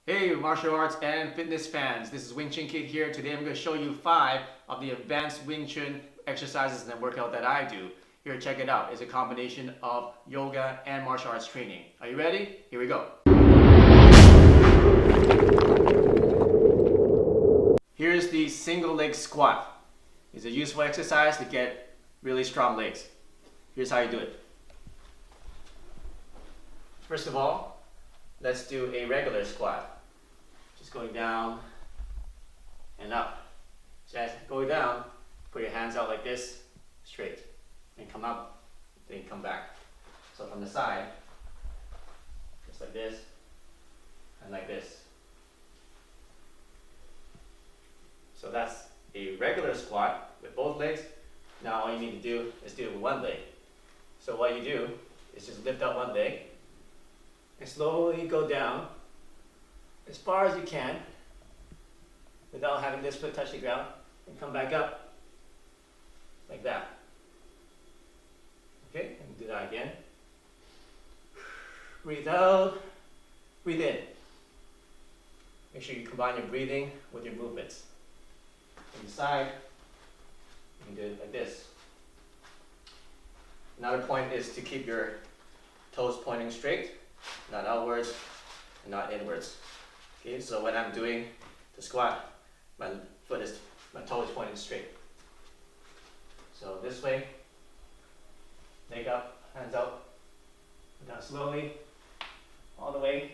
Hey martial arts and fitness fans, this is Wing Chun Kid here. Today I'm going to show you 5 of the advanced Wing Chun exercises and workout that I do. Here, check it out. It's a combination of yoga and martial arts training. Are you ready? Here we go. Here's the single leg squat. It's a useful exercise to get really strong legs. Here's how you do it. First of all, let's do a regular squat. Just going down and up. So as going down, put your hands out like this, straight, and come up, then come back. So from the side, just like this, and like this. So that's a regular squat with both legs. Now all you need to do is do it with one leg. So what you do is just lift up one leg, and slowly go down as far as you can without having this foot touch the ground, and come back up like that. Okay, and do that again. Breathe out, breathe in. Make sure you combine your breathing with your movements. On the side, you can do it like this. Another point is to keep your toes pointing straight, not outwards and not inwards. Okay, so when I'm doing the squat, my toe is pointing straight. So this way, leg up, hands out, down slowly, all the way.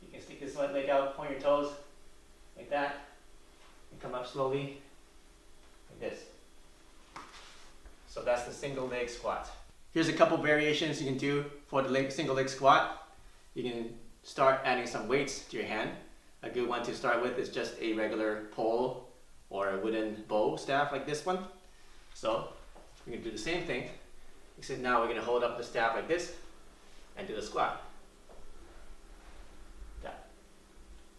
You can stick this leg out, point your toes like that, and come up slowly like this. So that's the single leg squat. Here's a couple variations you can do for the single leg squat. You can start adding some weights to your hand. A good one to start with is just a regular pole or a wooden bow staff like this one. So we're going to do the same thing, except now we're going to hold up the staff like this and do the squat. That.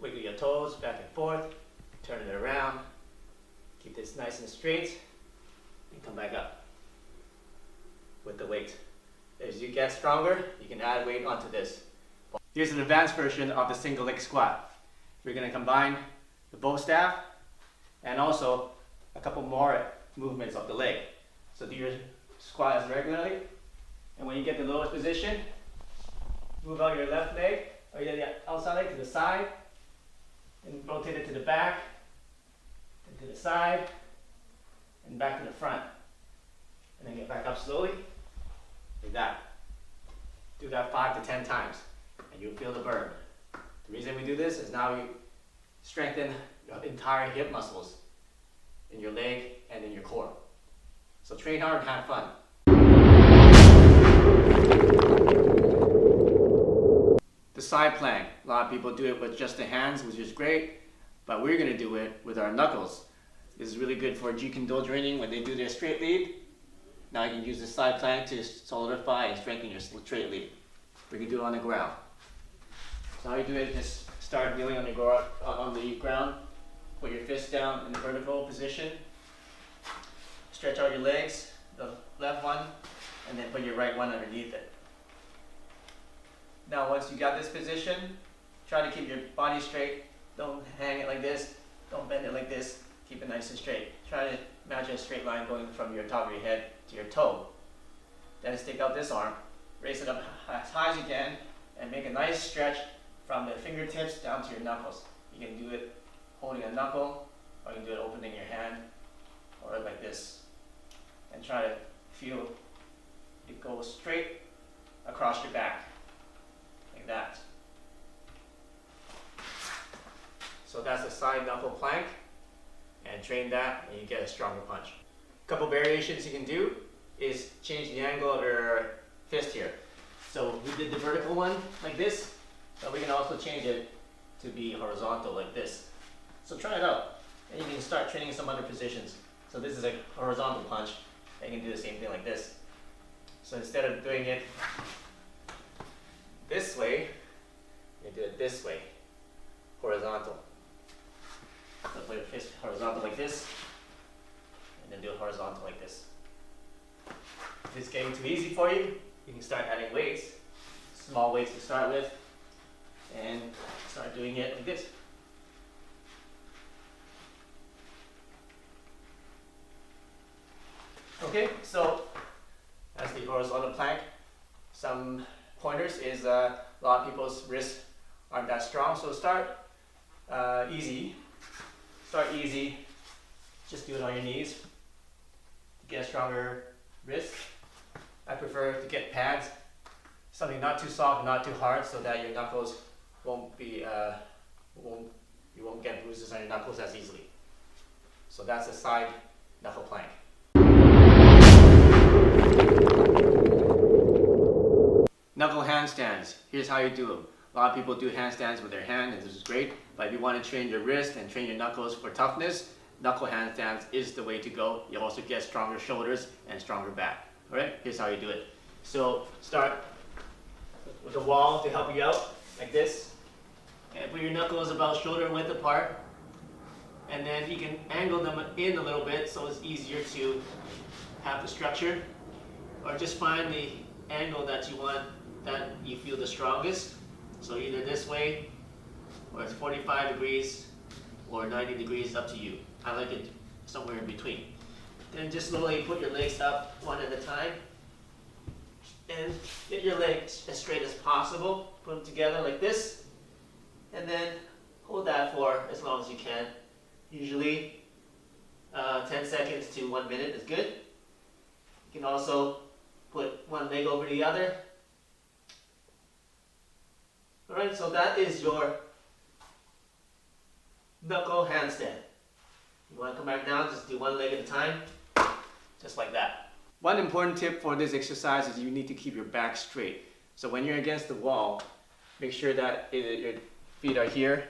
Wiggle your toes back and forth, turn it around, keep this nice and straight, and come back up with the weight. As you get stronger, you can add weight onto this. Here's an advanced version of the single leg squat. We're going to combine the bow staff and also a couple more movements of the leg. So do your squat as regularly, and when you get the lowest position, move out your left leg or the outside leg to the side, and rotate it to the back, then to the side, and back to the front. And then get back up slowly, like that. Do that 5 to 10 times, and you'll feel the burn. The reason we do this is now you strengthen your entire hip muscles in your leg and in your core. So train hard and have fun. The side plank. A lot of people do it with just the hands, which is great, but we're going to do it with our knuckles. This is really good for Jeet Kune Do training when they do their straight lead. Now you can use the side plank to solidify and strengthen your straight lead. We can do it on the ground. So how you do it, just start kneeling on the ground, put your fist down in the vertical position, stretch out your legs, the left one, and then put your right one underneath it. Now once you got this position, try to keep your body straight. Don't hang it like this, don't bend it like this, keep it nice and straight. Try to imagine a straight line going from your top of your head to your toe. Then stick out this arm, raise it up as high as you can, and make a nice stretch from the fingertips down to your knuckles. You can do it holding a knuckle, or you can do it opening your hand, or like this. And try to feel it go straight across your back, like that. So that's a side knuckle plank, and train that and you get a stronger punch. A couple variations you can do is change the angle of your fist here. So we did the vertical one like this, but we can also change it to be horizontal like this. So try it out, and you can start training some other positions. So this is a horizontal punch, and you can do the same thing like this. So instead of doing it this way, you do it this way, horizontal. So put your fist horizontal like this, and then do it horizontal like this. If it's getting too easy for you, you can start adding weights, small weights to start with, and start doing it like this. Okay, so that's the horizontal plank. Some pointers is a lot of people's wrists aren't that strong, so start easy. Start easy. Just do it on your knees to get a stronger wrist. I prefer to get pads, something not too soft and not too hard, so that your knuckles won't be you won't get bruises on your knuckles as easily. So that's a side knuckle plank. Knuckle handstands. Here's how you do them. A lot of people do handstands with their hand, and this is great. But if you want to train your wrist and train your knuckles for toughness, knuckle handstands is the way to go. You'll also get stronger shoulders and stronger back. All right, here's how you do it. So start with the wall to help you out, like this. And put your knuckles about shoulder width apart. And then you can angle them in a little bit so it's easier to have the structure. Or just find the angle that you want, that you feel the strongest. So either this way, or it's 45 degrees, or 90 degrees, up to you. I like it somewhere in between. Then just slowly put your legs up one at a time. And get your legs as straight as possible. Put them together like this. And then hold that for as long as you can. Usually 10 seconds to 1 minute is good. You can also put one leg over the other. Alright, so that is your knuckle handstand. You want to come back down, just do one leg at a time, just like that. One important tip for this exercise is you need to keep your back straight. So when you're against the wall, make sure that your feet are here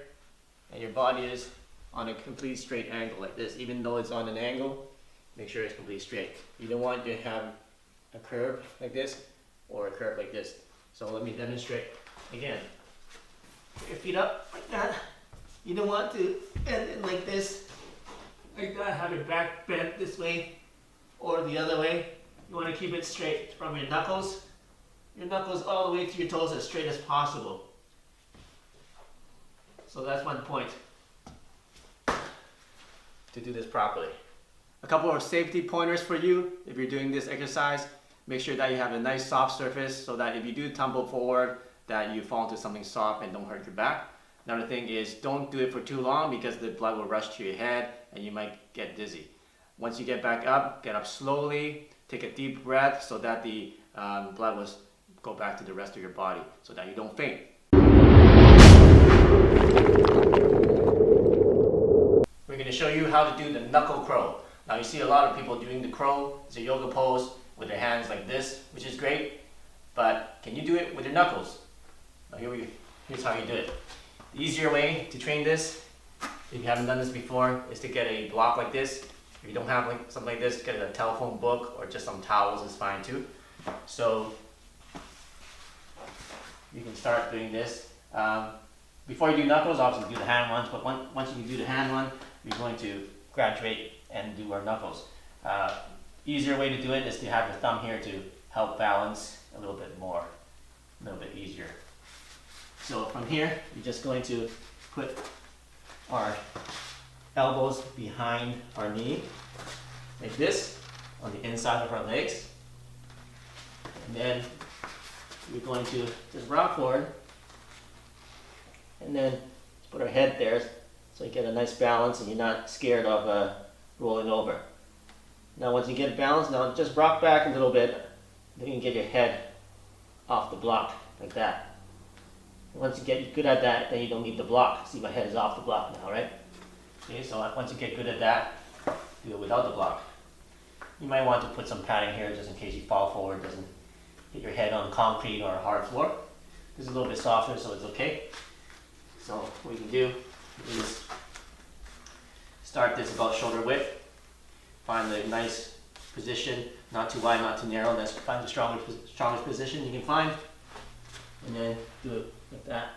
and your body is on a complete straight angle like this. Even though it's on an angle, make sure it's completely straight. You don't want to have a curve like this or a curve like this. So let me demonstrate again. Put your feet up like that. You don't want to bend it like this, like that. Have your back bent this way or the other way. You want to keep it straight from your knuckles all the way to your toes, as straight as possible. So that's one point to do this properly. A couple of safety pointers for you if you're doing this exercise. Make sure that you have a nice soft surface so that if you do tumble forward, that you fall into something soft and don't hurt your back. Another thing is don't do it for too long because the blood will rush to your head and you might get dizzy. Once you get back up, get up slowly, take a deep breath so that the blood will go back to the rest of your body so that you don't faint. We're going to show you how to do the knuckle crow. Now you see a lot of people doing the crow. It's a yoga pose with their hands like this, which is great. But can you do it with your knuckles? Now here's how you do it. The easier way to train this, if you haven't done this before, is to get a block like this. If you don't have something like this, get a telephone book or just some towels is fine too. So you can start doing this. Before you do knuckles, obviously do the hand ones, but once you do the hand one, you're going to graduate and do our knuckles. Easier way to do it is to have your thumb here to help balance a little bit more, a little bit easier. So from here, you're just going to put our elbows behind our knee, like this, on the inside of our legs. And then we're going to just rock forward, and then put our head there so you get a nice balance and you're not scared of rolling over. Now once you get balanced, now just rock back a little bit, then you can get your head off the block, like that. Once you get good at that, then you don't need the block. See, my head is off the block now, right? Okay, so once you get good at that, do it without the block. You might want to put some padding here just in case you fall forward, doesn't hit your head on concrete or a hard floor. This is a little bit softer, so it's okay. So what you can do is start this about shoulder width. Find the nice position, not too wide, not too narrow. Let's find the strongest position you can find, and then do it like that.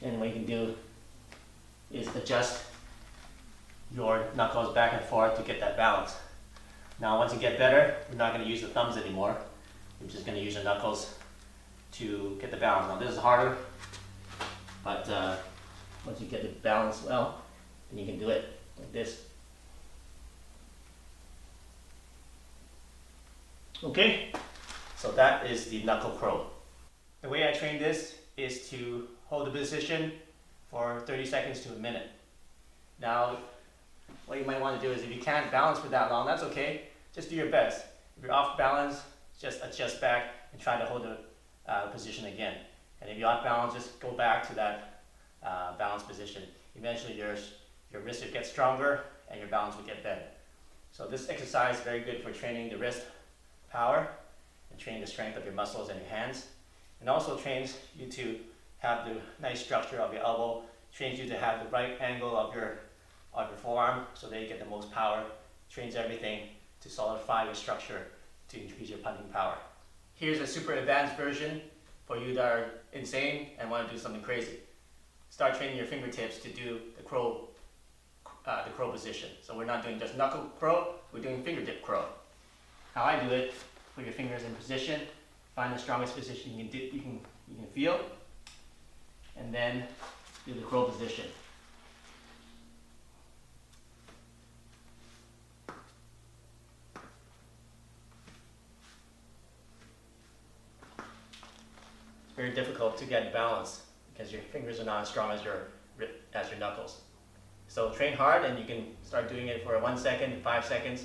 And what you can do is adjust your knuckles back and forth to get that balance. Now once you get better, we're not going to use the thumbs anymore. We're just going to use our knuckles to get the balance. Now this is harder, but once you get the balance well, then you can do it like this. Okay, so that is the knuckle crow. The way I train this is to hold the position for 30 seconds to a minute. Now, what you might want to do is, if you can't balance for that long, that's okay. Just do your best. If you're off balance, just adjust back and try to hold the position again. And if you're off balance, just go back to that balanced position. Eventually your wrist will get stronger and your balance will get better. So this exercise is very good for training the wrist power and training the strength of your muscles and your hands. And also trains you to have the nice structure of your elbow, trains you to have the right angle of your forearm so that you get the most power, trains everything to solidify your structure to increase your punching power. Here's a super advanced version for you that are insane and want to do something crazy. Start training your fingertips to do the crow position. So we're not doing just knuckle crow, we're doing fingertip crow. How I do it: put your fingers in position, find the strongest position you can feel, and then do the crow position. It's very difficult to get balance because your fingers are not as strong as your knuckles. So train hard, and you can start doing it for 1 second, 5 seconds,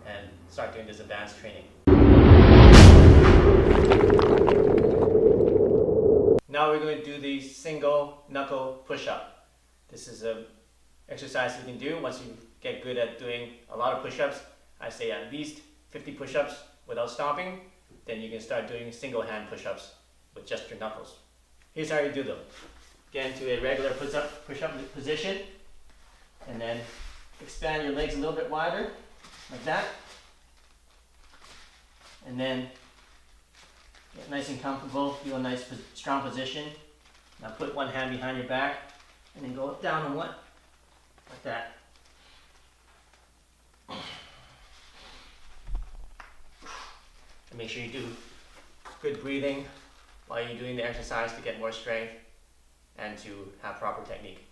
and start doing this advanced training. Now we're going to do the single knuckle push-up. This is an exercise you can do once you get good at doing a lot of push-ups. I say at least 50 push-ups without stopping. Then you can start doing single hand push-ups with just your knuckles. Here's how you do them. Get into a regular push-up position, and then expand your legs a little bit wider, like that. And then get nice and comfortable, feel a nice strong position. Now put one hand behind your back, and then go down on one, like that. And make sure you do good breathing while you're doing the exercise to get more strength and to have proper technique.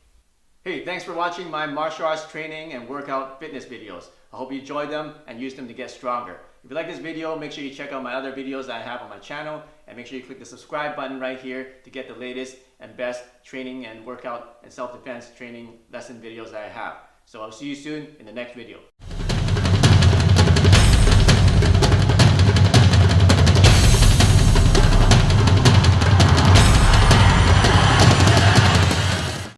Hey, thanks for watching my martial arts training and workout fitness videos. I hope you enjoyed them and used them to get stronger. If you like this video, make sure you check out my other videos that I have on my channel, and make sure you click the subscribe button right here to get the latest and best training and workout and self-defense training lesson videos that I have. So I'll see you soon in the next video.